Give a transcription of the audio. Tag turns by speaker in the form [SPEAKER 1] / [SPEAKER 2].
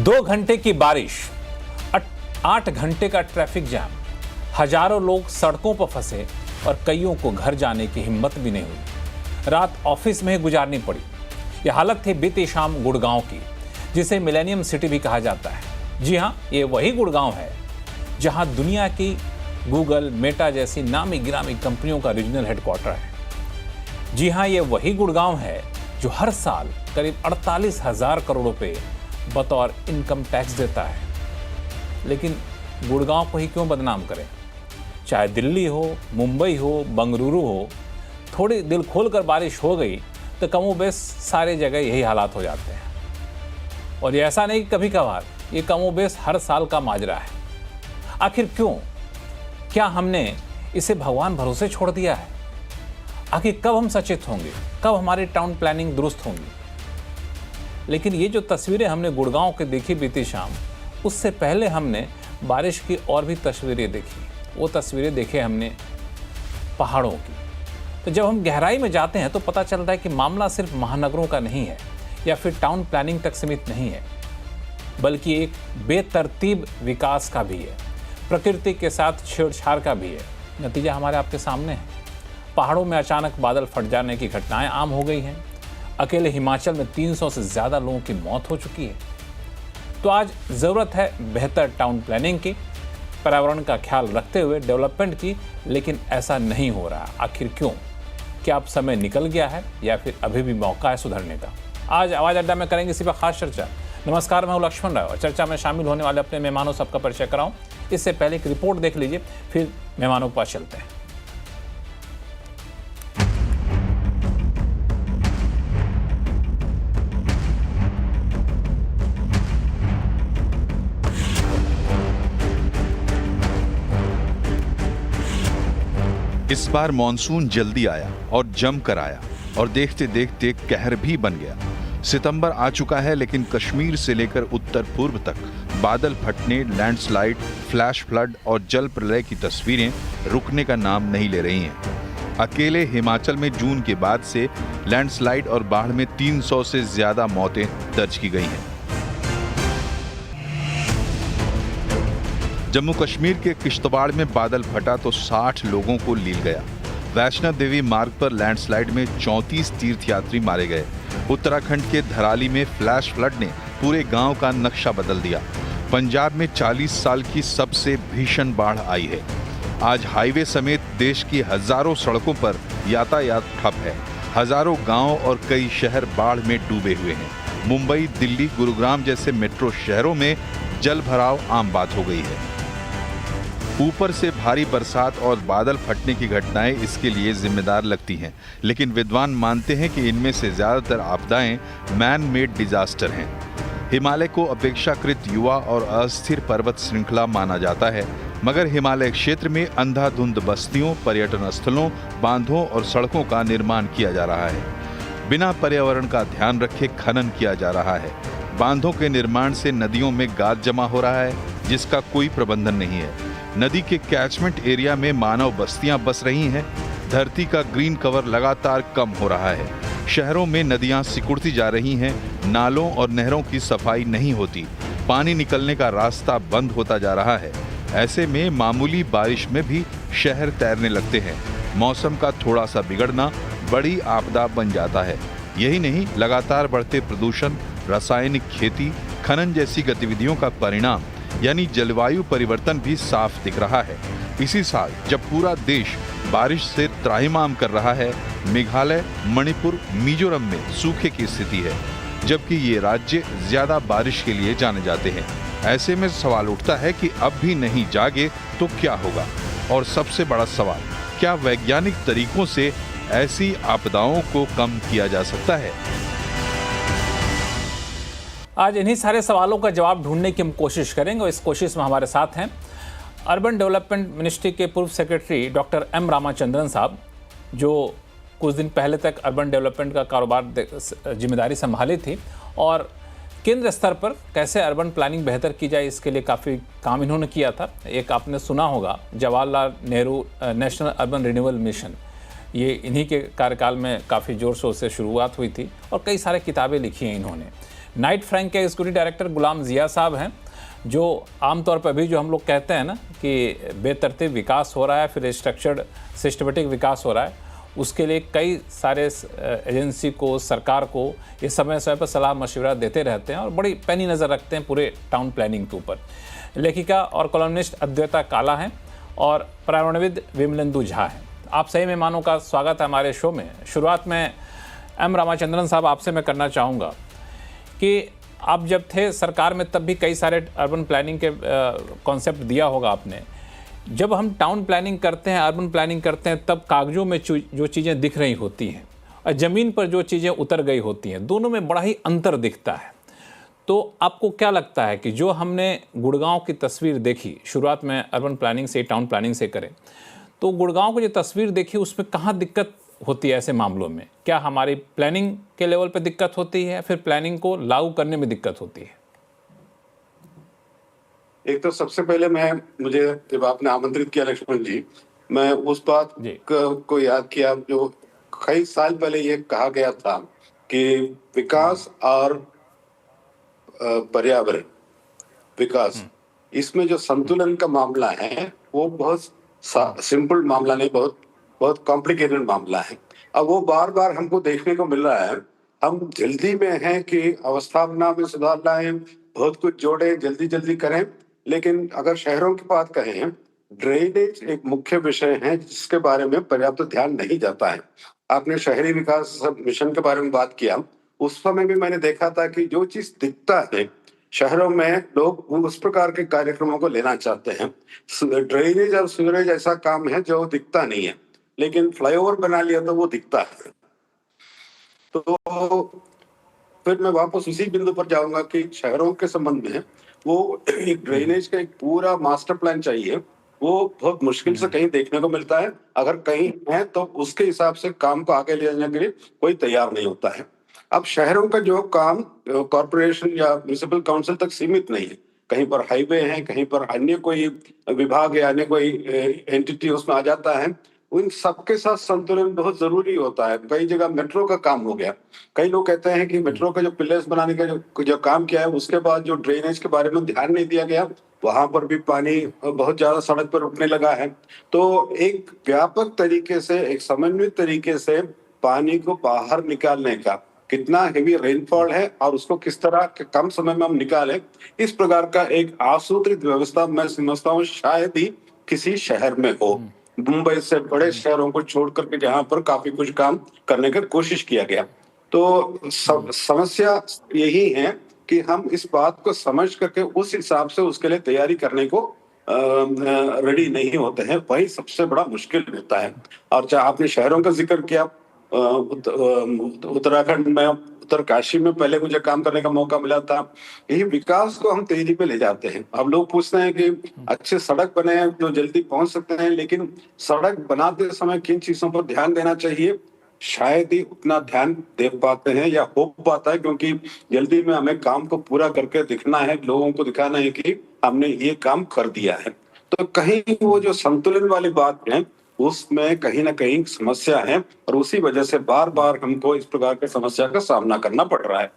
[SPEAKER 1] 2 घंटे की बारिश, 8 घंटे का ट्रैफिक जाम, हजारों लोग सड़कों पर फंसे और कईयों को घर जाने की हिम्मत भी नहीं हुई। रात ऑफिस में ही गुजारनी पड़ी। यह हालत थी बीती शाम गुड़गांव की, जिसे मिलेनियम सिटी भी कहा जाता है। जी हाँ, ये वही गुड़गांव है जहां दुनिया की गूगल, मेटा जैसी नामी गिरामी कंपनियों का रीजनल हेडक्वार्टर है। जी हाँ, ये वही गुड़गांव है जो हर साल करीब 48,000 करोड़ रुपए बतौर इनकम टैक्स देता है। लेकिन गुड़गांव को ही क्यों बदनाम करें? चाहे दिल्ली हो, मुंबई हो, बंगलुरु हो, थोड़ी दिल खोलकर बारिश हो गई तो कमोबेश सारे जगह यही हालात हो जाते हैं। और ये ऐसा नहीं कि कभी कभार, ये कमोबेश हर साल का माजरा है। आखिर क्यों? क्या हमने इसे भगवान भरोसे छोड़ दिया है? आखिर कब हम सचेत होंगे? कब हमारी टाउन प्लानिंग दुरुस्त होंगी? लेकिन ये जो तस्वीरें हमने गुड़गांव के देखी बीती शाम, उससे पहले हमने बारिश की और भी तस्वीरें देखी। वो तस्वीरें देखे हमने पहाड़ों की। तो जब हम गहराई में जाते हैं तो पता चलता है कि मामला सिर्फ महानगरों का नहीं है या फिर टाउन प्लानिंग तक सीमित नहीं है, बल्कि एक बेतरतीब विकास का भी है, प्रकृति के साथ छेड़छाड़ का भी है। नतीजा हमारे आपके सामने है। पहाड़ों में अचानक बादल फट जाने की घटनाएं आम हो गई हैं। अकेले हिमाचल में 300 से ज़्यादा लोगों की मौत हो चुकी है। तो आज ज़रूरत है बेहतर टाउन प्लानिंग की, पर्यावरण का ख्याल रखते हुए डेवलपमेंट की, लेकिन ऐसा नहीं हो रहा। आखिर क्यों? क्या अब समय निकल गया है या फिर अभी भी मौका है सुधरने का? आज आवाज़ अड्डा में करेंगे इसी पर खास चर्चा। नमस्कार, मैं हूं लक्ष्मण राय और चर्चा में शामिल होने वाले अपने मेहमानों सबका परिचय कराऊं। इससे पहले एक रिपोर्ट देख लीजिए, फिर मेहमानों के पास चलते हैं।
[SPEAKER 2] इस बार मॉनसून जल्दी आया और जमकर आया और देखते देखते कहर भी बन गया। सितंबर आ चुका है, लेकिन कश्मीर से लेकर उत्तर पूर्व तक बादल फटने, लैंडस्लाइड, फ्लैश फ्लड और जल प्रलय की तस्वीरें रुकने का नाम नहीं ले रही हैं। अकेले हिमाचल में जून के बाद से लैंडस्लाइड और बाढ़ में 300 से ज्यादा मौतें दर्ज की गई हैं। जम्मू कश्मीर के किश्तवाड़ में बादल फटा तो 60 लोगों को लील गया। वैष्णो देवी मार्ग पर लैंडस्लाइड में 34 तीर्थयात्री मारे गए। उत्तराखंड के धराली में फ्लैश फ्लड ने पूरे गांव का नक्शा बदल दिया। पंजाब में 40 साल की सबसे भीषण बाढ़ आई है। आज हाईवे समेत देश की हजारों सड़कों पर यातायात ठप है। हजारों गांव और कई शहर बाढ़ में डूबे हुए हैं। मुंबई, दिल्ली, गुरुग्राम जैसे मेट्रो शहरों में जल भराव आम बात हो गई है। ऊपर से भारी बरसात और बादल फटने की घटनाएं इसके लिए जिम्मेदार लगती हैं, लेकिन विद्वान मानते हैं कि इनमें से ज्यादातर आपदाएं मैन मेड डिजास्टर हैं। हिमालय को अपेक्षाकृत युवा और अस्थिर पर्वत श्रृंखला माना जाता है, मगर हिमालय क्षेत्र में अंधाधुंध बस्तियों, पर्यटन स्थलों, बांधों और सड़कों का निर्माण किया जा रहा है। बिना पर्यावरण का ध्यान रखे खनन किया जा रहा है। बांधों के निर्माण से नदियों में गाद जमा हो रहा है, जिसका कोई प्रबंधन नहीं है। नदी के कैचमेंट एरिया में मानव बस्तियां बस रही हैं। धरती का ग्रीन कवर लगातार कम हो रहा है। शहरों में नदियां सिकुड़ती जा रही हैं। नालों और नहरों की सफाई नहीं होती। पानी निकलने का रास्ता बंद होता जा रहा है। ऐसे में मामूली बारिश में भी शहर तैरने लगते हैं। मौसम का थोड़ा सा बिगड़ना बड़ी आपदा बन जाता है। यही नहीं, लगातार बढ़ते प्रदूषण, रासायनिक खेती, खनन जैसी गतिविधियों का परिणाम यानी जलवायु परिवर्तन भी साफ दिख रहा है। इसी साल जब पूरा देश बारिश से त्राहिमाम कर रहा है, मेघालय, मणिपुर, मिजोरम में सूखे की स्थिति है, जबकि ये राज्य ज्यादा बारिश के लिए जाने जाते हैं। ऐसे में सवाल उठता है कि अब भी नहीं जागे तो क्या होगा? और सबसे बड़ा सवाल, क्या वैज्ञानिक तरीकों से ऐसी आपदाओं को कम किया जा सकता है?
[SPEAKER 1] आज इन्हीं सारे सवालों का जवाब ढूंढने की हम कोशिश करेंगे और इस कोशिश में हमारे साथ हैं अर्बन डेवलपमेंट मिनिस्ट्री के पूर्व सेक्रेटरी डॉक्टर एम रामाचंद्रन साहब, जो कुछ दिन पहले तक अर्बन डेवलपमेंट का कारोबार जिम्मेदारी संभाली थी और केंद्र स्तर पर कैसे अर्बन प्लानिंग बेहतर की जाए इसके लिए काफ़ी काम इन्होंने किया था। एक आपने सुना होगा, Jawaharlal Nehru national urban renewal mission, ये इन्हीं के कार्यकाल में काफ़ी ज़ोर शोर से शुरुआत हुई थी और कई सारे किताबें लिखी हैं इन्होंने। नाइट फ्रैंक के एग्जीक्यूटिव डायरेक्टर गुलाम जिया साहब हैं, जो आमतौर पर अभी जो हम लोग कहते हैं ना कि बेतरतीब विकास हो रहा है, फिर स्ट्रक्चर्ड सिस्टमेटिक विकास हो रहा है, उसके लिए कई सारे एजेंसी को, सरकार को ये समय समय पर सलाह मशवरा देते रहते हैं और बड़ी पैनी नज़र रखते हैं पूरे टाउन प्लानिंग के ऊपर। लेखिका और कॉलमनिस्ट अद्वैता काला हैं और पर्यावरणविद विमलेंदु झा हैं। आप सही मेहमानों का स्वागत है हमारे शो में। शुरुआत में एम रामाचंद्रन साहब आपसे मैं करना चाहूँगा कि आप जब थे सरकार में तब भी कई सारे अर्बन प्लानिंग के कॉन्सेप्ट दिया होगा आपने। जब हम टाउन प्लानिंग करते हैं, अर्बन प्लानिंग करते हैं, तब कागजों में जो चीज़ें दिख रही होती हैं और ज़मीन पर जो चीज़ें उतर गई होती हैं, दोनों में बड़ा ही अंतर दिखता है। तो आपको क्या लगता है कि जो हमने गुड़गांव की तस्वीर देखी, शुरुआत में अर्बन प्लानिंग से टाउन प्लानिंग से करें, तो गुड़गांव की जो तस्वीर देखी उसमें कहाँ दिक्कत होती है ऐसे मामलों में? क्या हमारी प्लानिंग के लेवल पे दिक्कत होती है, फिर प्लानिंग को लागू करने में दिक्कत होती है?
[SPEAKER 3] एक तो सबसे पहले मुझे जब आपने आमंत्रित किया लक्ष्मण जी, मैं उस बात को याद किया जो कई साल पहले ये कहा गया था कि विकास और पर्यावरण विकास, इसमें जो संतुलन का मामला है वो बहुत सिंपल मामला नहीं, बहुत बहुत कॉम्प्लिकेटेड मामला है। अब वो बार बार हमको देखने को मिल रहा है। हम जल्दी में हैं कि अवस्थापना में सुधार लाएं, बहुत कुछ जोड़े, जल्दी जल्दी करें, लेकिन अगर शहरों की बात कहें, ड्रेनेज एक मुख्य विषय है जिसके बारे में पर्याप्त ध्यान नहीं जाता है। आपने शहरी विकास मिशन के बारे में बात किया, उस समय भी मैंने देखा था कि जो चीज दिखता है शहरों में, लोग उस प्रकार के कार्यक्रमों को लेना चाहते हैं। ड्रेनेज और सीवरेज ऐसा काम है जो दिखता नहीं है, लेकिन फ्लाईओवर बना लिया तो वो दिखता है। तो फिर मैं वापस उसी बिंदु पर जाऊंगा कि शहरों के संबंध में वो एक ड्रेनेज का एक पूरा मास्टर प्लान चाहिए। वो बहुत मुश्किल से कहीं देखने को मिलता है, अगर कहीं है तो उसके हिसाब से काम को आगे ले जाने के लिए कोई तैयार नहीं होता है। अब शहरों का जो काम कॉर्पोरेशन या म्युनिसिपल काउंसिल तक सीमित नहीं है, कहीं पर हाईवे है, कहीं पर अन्य कोई विभाग या अन्य कोई एंटिटी उसमें आ जाता है। उन सबके साथ संतुलन बहुत जरूरी होता है। कई जगह मेट्रो का काम हो गया, कई लोग कहते हैं कि मेट्रो का जो पिलर्स बनाने का जो काम किया है, उसके बाद जो ड्रेनेज के बारे में ध्यान नहीं दिया गया, वहां पर भी पानी बहुत ज्यादा सड़क पर रुकने लगा है। तो एक व्यापक तरीके से, एक समन्वित तरीके से पानी को बाहर निकालने का, कितना हेवी रेनफॉल है और उसको किस तरह के कम समय में हम निकालें, इस प्रकार का एक आसूत्रित व्यवस्था मैं समझता हूँ शायद ही किसी शहर में हो। मुंबई से बड़े शहरों को छोड़ करके जहां पर काफी कुछ काम करने की कोशिश किया गया। तो समस्या यही है कि हम इस बात को समझ करके उस हिसाब से उसके लिए तैयारी करने को रेडी नहीं होते हैं, वही सबसे बड़ा मुश्किल होता है। और चाहे आपने शहरों का जिक्र किया, उत्तराखंड में, उत्तरकाशी में पहले मुझे काम करने का मौका मिला था। यही विकास को हम तेजी पे ले जाते हैं। अब लोग पूछते हैं कि अच्छे सड़क बने हैं जो जल्दी पहुंच सकते हैं, लेकिन सड़क बनाते समय किन चीजों पर ध्यान देना चाहिए, शायद ही उतना ध्यान दे पाते हैं या हो पाता है, क्योंकि जल्दी में हमें काम को पूरा करके दिखना है, लोगों को दिखाना है कि हमने ये काम कर दिया है। तो कहीं वो जो संतुलन वाली बात है उसमें कहीं ना कहीं समस्या है और उसी वजह से बार बार हमको इस प्रकार की समस्या का सामना करना पड़ रहा है।